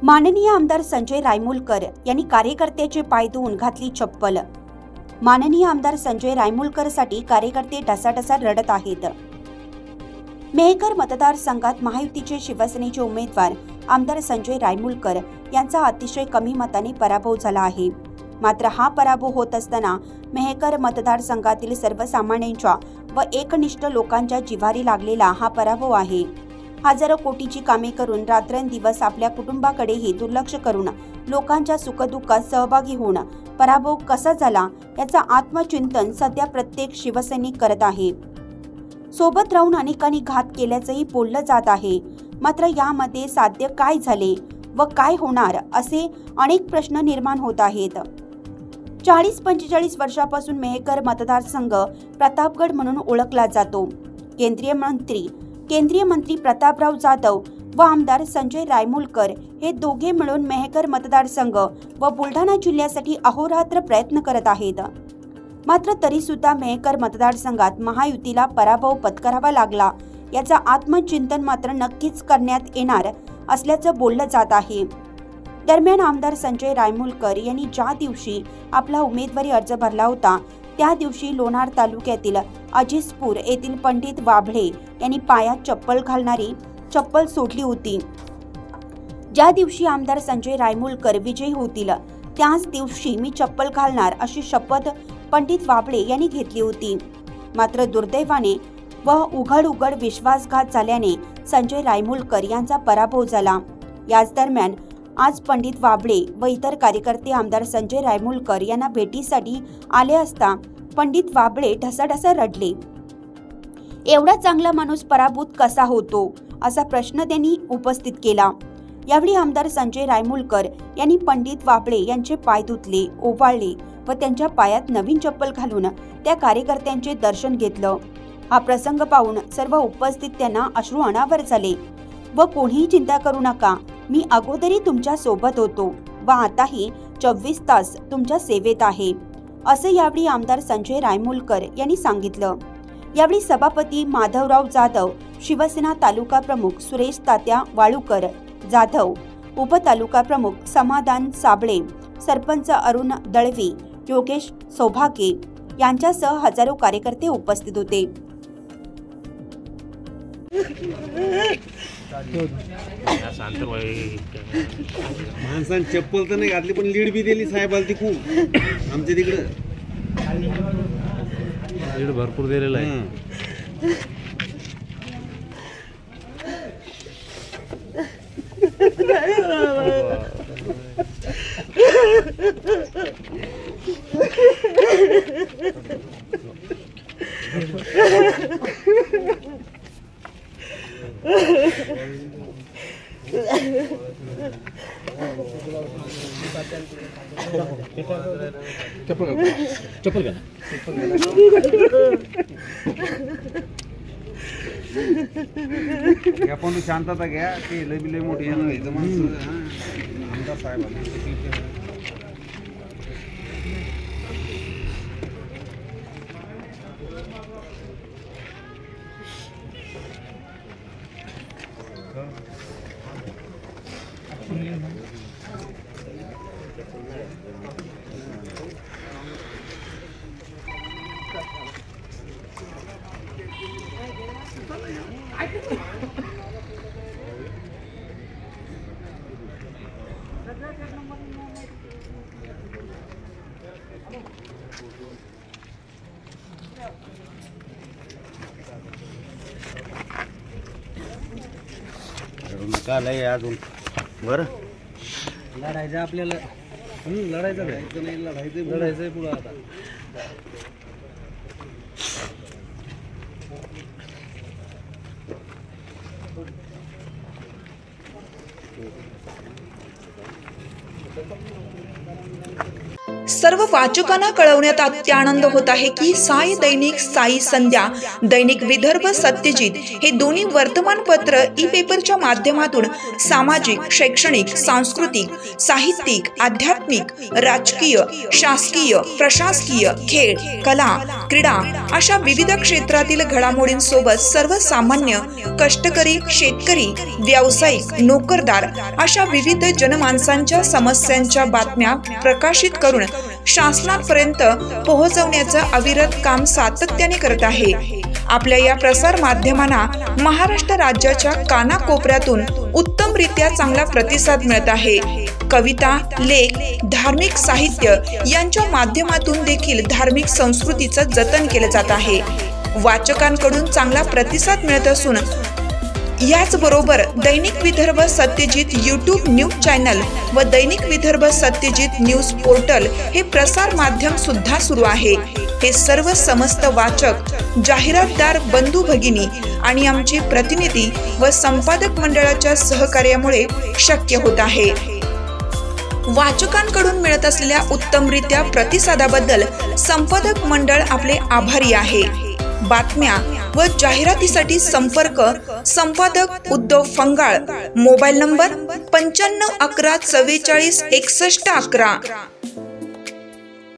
माननीय आमदार संजय रायमुलकर यांनी कार्यकर्त्याचे पाय धुवून घातली चप्पल। माननीय आमदार संजय रायमुलकरसाठी कार्यकर्ते ढसाढसा रडत आहेत। मेहकर मतदारसंघात महायुतीचे शिवसेनेचे उमेदवार आमदार संजय रायमुलकर यांचा अतिशय कमी मताने पराभव झाला आहे। मात्र हा पराभव होत असताना मेहकर मतदारसंघातील सर्वसामान्यांच्या व एकनिष्ठ लोकांच्या जिव्हारी लागलेला हा पराभव आहे। हजारो कोटीची कामे करून रात्रंदिवस आपल्या कुटुंबाकडेही दुर्लक्ष करून लोकांच्या सुखदुःखात सहभागी होऊन पराभव कसा झाला याचा आत्मचिंतन सध्या प्रत्येक शिवसैनिक करत आहे। सोबत राहून अनेकांनी घात केल्याचंही बोललं जात आहे। मात्र यामध्ये साध्य काय झाले व काय होणार असे अनेक प्रश्न निर्माण होत आहेत। 40-45 वर्षापासून मेहकर मतदारसंघ प्रतापगड म्हणून ओळखला जातो। केंद्रीय मंत्री प्रतापराव जाधव व आमदार संजय रायमुलकर हे दोघे मिळून मेहकर मतदारसंघ व बुलढाणा जिल्ह्यासाठी अहोरात्र प्रयत्न करत आहेत। मात्र तरी सुद्धा मेहकर मतदारसंघात महायुतीला पराभव पत्करावा लागला याचा आत्मचिंतन मात्र नक्कीच करण्यात येणार असल्याचं बोललं जात आहे। दरम्यान आमदार संजय रायमुलकर यांनी ज्या दिवशी आपला उमेदवारी अर्ज भरला होता त्या दिवशी लोणार तालुक्यातील अजिजपूर येथील पंडित वाभळे यांनी पायात चप्पल घालणारी चप्पल सोडली होती। ज्या दिवशी आमदार संजय रायमुलकर विजयी होतील त्याच दिवशी मी चप्पल घालणार अशी शपथ पंडित वाभळे यांनी घेतली होती। मात्र दुर्दैवाने व उघड विश्वासघात झाल्याने संजय रायमुलकर यांचा पराभव झाला। याच दरम्यान आज पंडित वाभळे व इतर कार्यकर्ते आमदार संजय रायमुलकर यांना भेटीसाठी आले असता पंडित वाभळे ढसाढसा रडले। एवढा चांगला माणूस पराभूत कसा होतो असा प्रश्न त्यांनी उपस्थित केला। यावेळी आमदार संजय रायमुलकर यांनी पंडित वाभळे यांचे पाय धुतले, ओवाळले व त्यांच्या पायात नवीन चप्पल घालून त्या कार्यकर्त्यांचे दर्शन घेतलं। हा प्रसंग पाहून सर्व उपस्थित त्यांना अश्रू अनावर झाले व कोणीही चिंता करू नका, मी अगोदरही तुमच्या सोबत होतो व आताही 24 तास तुमच्या सेवेत आहे असं यावेळी आमदार संजय रायमुलकर यांनी सांगितलं। यावेळी सभापती माधवराव जाधव, शिवसेना तालुका प्रमुख सुरेश तात्या वाळूकर जाधव, उपतालुका प्रमुख समाधान साबळे, सरपंच अरुण दळवी, योगेश सौभागे यांच्यासह हजारो कार्यकर्ते उपस्थित होते। माणसाने चप्पल तर नाही घातली पण लीड बी दिली साहेबाला ती खूप आमच्या तिकडं लीड भरपूर दिलेला आहे। चप्पल घ्या आपण शांतता घ्या ते लय मोठी माणसं आमदार साहेब काल आहे अजून बरं लढायचं आपल्याला लढायचं नाही लढायचं पुढं आता सर्व वाचकांना कळवण्यात अत्यानंद होत आहे की साई दैनिक, साई संध्या, दैनिक विदर्भ सत्यजित हे दोन्ही वर्तमानपत्र ई पेपरच्या माध्यमातून सामाजिक, शैक्षणिक, सांस्कृतिक, साहित्यिक, आध्यात्मिक, राजकीय, शासकीय, प्रशासकीय, खेळ, कला, क्रीडा अशा विविध क्षेत्रातील घडामोडींसोबत सर्वसामान्य, कष्टकरी, शेतकरी, व्यावसायिक, नोकरदार अशा विविध जनमानसांच्या समस्यांच्या बातम्या प्रकाशित करून शासनापर्यंत पोहोचवण्याचं अविरत काम सातत्याने करत आहे। आपल्या या प्रसार माध्यमांना महाराष्ट्र राज्याच्या कानाकोपऱ्यातून उत्तमरित्या चांगला प्रतिसाद मिळत आहे। कविता, लेख, धार्मिक साहित्य यांच्या माध्यमातून देखील धार्मिक संस्कृतीचं जतन केलं जात आहे। वाचकांकडून चांगला प्रतिसाद मिळत असून याचबरोबर दैनिक Vidarbha Satyajit YouTube news channel व दैनिक विदर्भ सत्यजित न्यूज पोर्टल हे प्रसार माध्यम सुद्धा सुरू आहे। हे सर्व समस्त वाचक, जाहिरातदार बंधू भगिनी आणि आमचे प्रतिनिधी व संपादक मंडळाच्या सहकार्यामुळे शक्य होत आहे। वाचकांकडून मिळत असलेल्या उत्तमरित्या प्रतिसादाबद्दल संपादक मंडळ आपले आभारी आहे। बातम्या व जाहिरातीसाठी संपर्क संपादक उद्धव फंगाळ, मोबाईल नंबर 95 11 44 61 11।